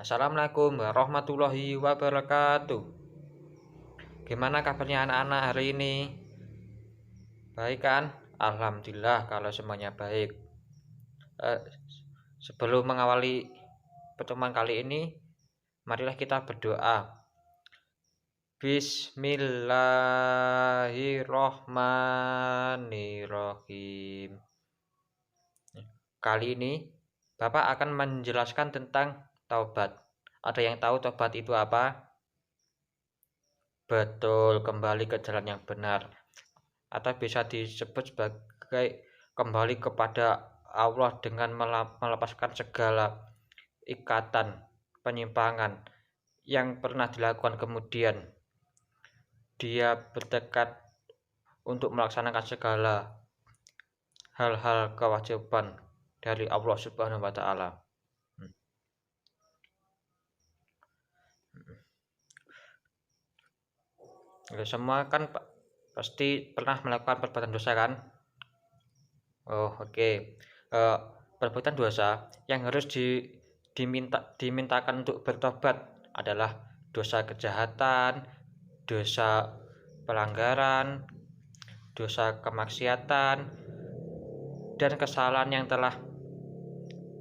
Assalamualaikum warahmatullahi wabarakatuh. Gimana kabarnya anak-anak hari ini? Baik kan? Alhamdulillah kalau semuanya baik. Eh, Sebelum mengawali pertemuan kali ini, marilah kita berdoa. Bismillahirrohmanirrohim. Kali ini Bapak akan menjelaskan tentang taubat. Ada yang tahu taubat itu apa? Betul, kembali ke jalan yang benar, atau bisa disebut sebagai kembali kepada Allah dengan melepaskan segala ikatan penyimpangan yang pernah dilakukan. Kemudian dia bertekad untuk melaksanakan segala hal-hal kewajiban dari Allah Subhanahu wa Ta'ala. Semua kan pasti pernah melakukan perbuatan dosa kan? Oke. Perbuatan dosa yang harus dimintakan untuk bertobat adalah dosa kejahatan, dosa pelanggaran, dosa kemaksiatan, dan kesalahan yang telah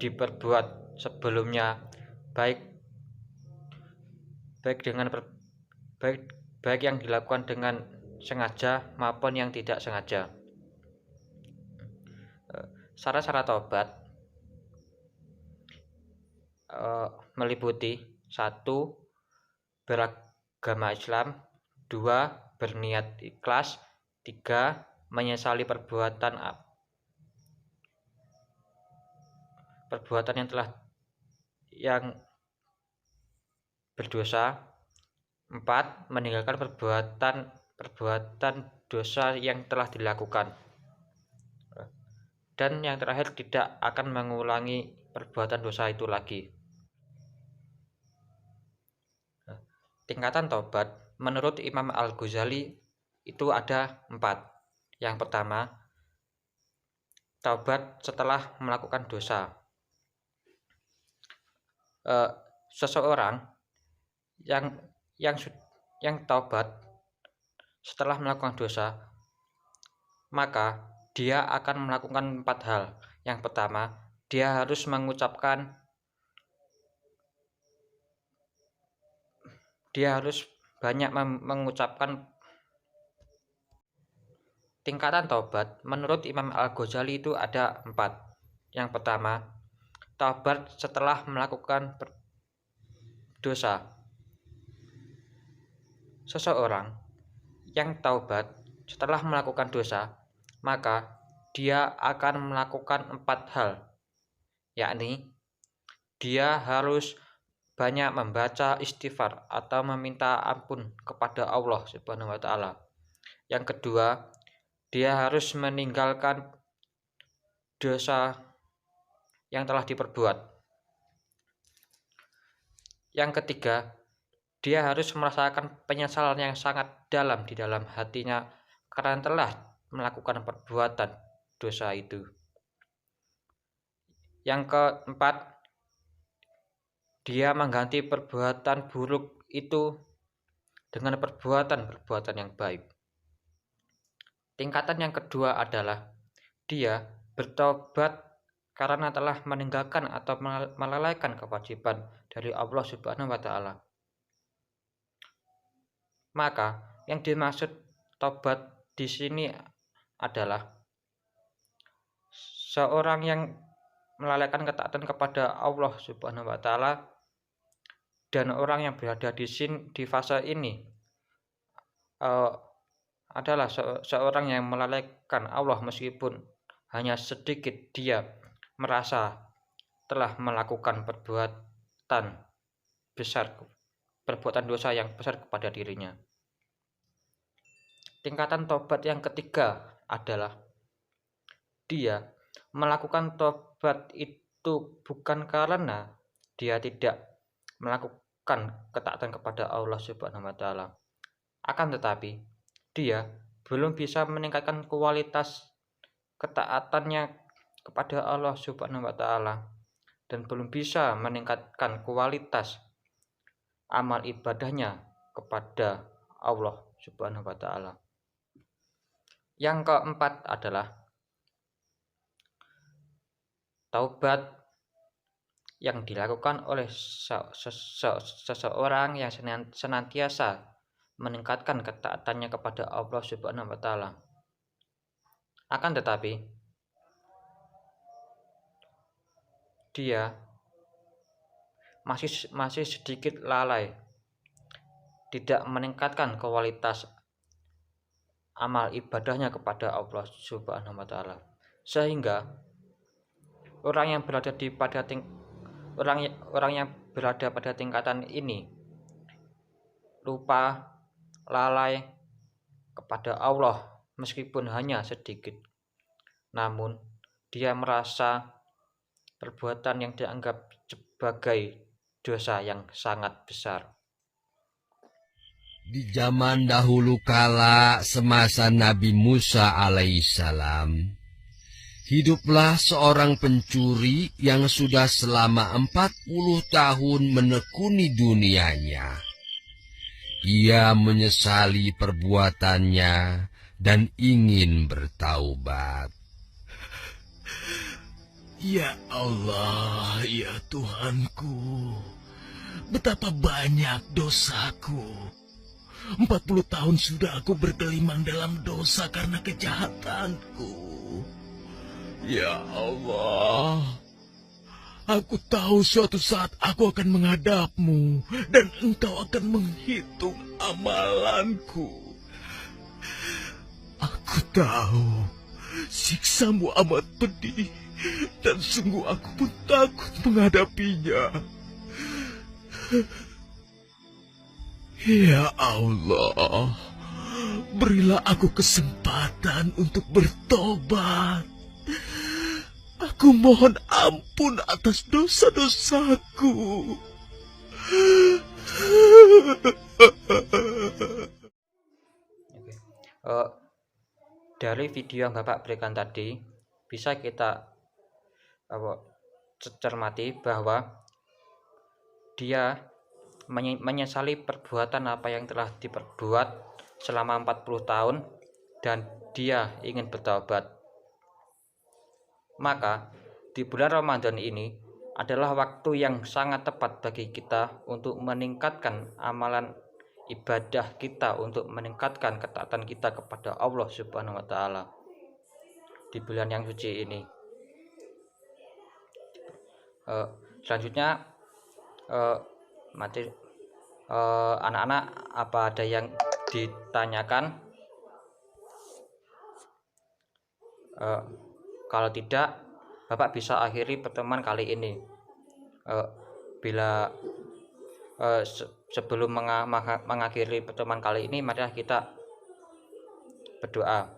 diperbuat sebelumnya, baik yang dilakukan dengan sengaja maupun yang tidak sengaja. Syarat-syarat taubat meliputi 1. Beragama Islam, 2. Berniat ikhlas, 3. Menyesali perbuatan yang berdosa, 4. Meninggalkan perbuatan dosa yang telah dilakukan, dan yang terakhir tidak akan mengulangi perbuatan dosa itu lagi. Tingkatan taubat menurut Imam Al-Ghazali itu ada 4. Yang pertama, taubat setelah melakukan dosa. Seseorang yang taubat setelah melakukan dosa, maka dia akan melakukan 4 hal. Yang pertama, dia harus banyak mengucapkan. Tingkatan taubat menurut Imam Al-Ghazali itu ada 4. Yang pertama, taubat setelah melakukan dosa. Seseorang yang taubat setelah melakukan dosa, maka dia akan melakukan 4 hal, yakni dia harus banyak membaca istighfar atau meminta ampun kepada Allah Subhanahu wa Ta'ala. Yang kedua, dia harus meninggalkan dosa yang telah diperbuat. Yang ketiga, dia harus merasakan penyesalan yang sangat dalam di dalam hatinya karena telah melakukan perbuatan dosa itu. Yang keempat, dia mengganti perbuatan buruk itu dengan perbuatan yang baik. Tingkatan yang kedua adalah dia bertobat karena telah meninggalkan atau melalaikan kewajiban dari Allah Subhanahu wa Ta'ala. Maka yang dimaksud tobat di sini adalah seorang yang melalaikan ketaatan kepada Allah Subhanahu wa Ta'ala, dan orang yang berada di fase ini adalah seorang yang melalaikan Allah meskipun hanya sedikit dia merasa telah melakukan perbuatan dosa yang besar kepada dirinya. Tingkatan tobat yang ketiga adalah dia melakukan tobat itu bukan karena dia tidak melakukan ketaatan kepada Allah Subhanahu wa Ta'ala, akan tetapi dia belum bisa meningkatkan kualitas ketaatannya kepada Allah Subhanahu wa Ta'ala dan belum bisa meningkatkan kualitas amal ibadahnya kepada Allah Subhanahu wa Ta'ala. Yang keempat adalah taubat yang dilakukan oleh seseorang yang senantiasa meningkatkan ketaatannya kepada Allah Subhanahu wa Ta'ala. Akan tetapi dia masih sedikit lalai, tidak meningkatkan kualitas amal ibadahnya kepada Allah Subhanahu wa Ta'ala, sehingga orang yang berada pada tingkatan ini lupa, lalai kepada Allah meskipun hanya sedikit, namun dia merasa perbuatan yang dianggap sebagai dosa yang sangat besar. Di zaman dahulu kala semasa Nabi Musa alaihissalam, hiduplah seorang pencuri yang sudah selama 40 tahun menekuni dunianya. Ia menyesali perbuatannya dan ingin bertaubat. Ya Allah, ya Tuhanku, betapa banyak dosaku. 40 tahun sudah aku bergelimang dalam dosa karena kejahatanku. Ya Allah, aku tahu suatu saat aku akan menghadapmu dan engkau akan menghitung amalanku. Aku tahu siksamu amat pedih dan sungguh aku pun takut menghadapinya. Ya Allah, berilah aku kesempatan untuk bertobat. Aku mohon ampun atas dosa-dosaku. Dari video yang Bapak berikan tadi, bisa kita cermati bahwa dia menyesali perbuatan apa yang telah diperbuat selama 40 tahun dan dia ingin bertobat. Maka di bulan Ramadan ini adalah waktu yang sangat tepat bagi kita untuk meningkatkan amalan ibadah kita, untuk meningkatkan ketaatan kita kepada Allah Subhanahu wa Ta'ala di bulan yang suci ini. Selanjutnya anak-anak, apa ada yang ditanyakan? Kalau tidak, Bapak bisa akhiri pertemuan kali ini. Sebelum mengakhiri pertemuan kali ini, mari kita berdoa.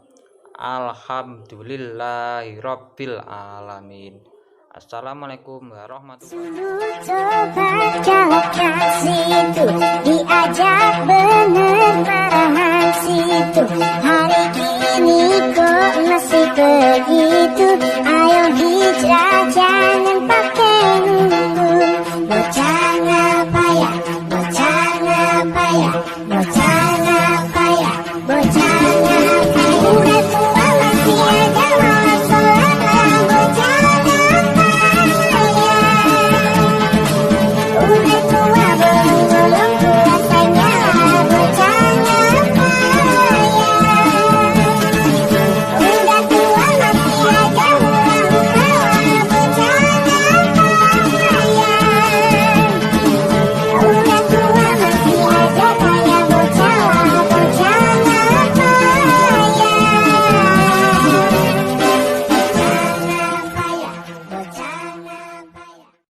Alhamdulillahirabbil alamin. Assalamualaikum warahmatullahi wabarakatuh. Kalau kasih itu diajak bener marahan situ. Hari ini kok masih begitu. Ayo hijrah jangan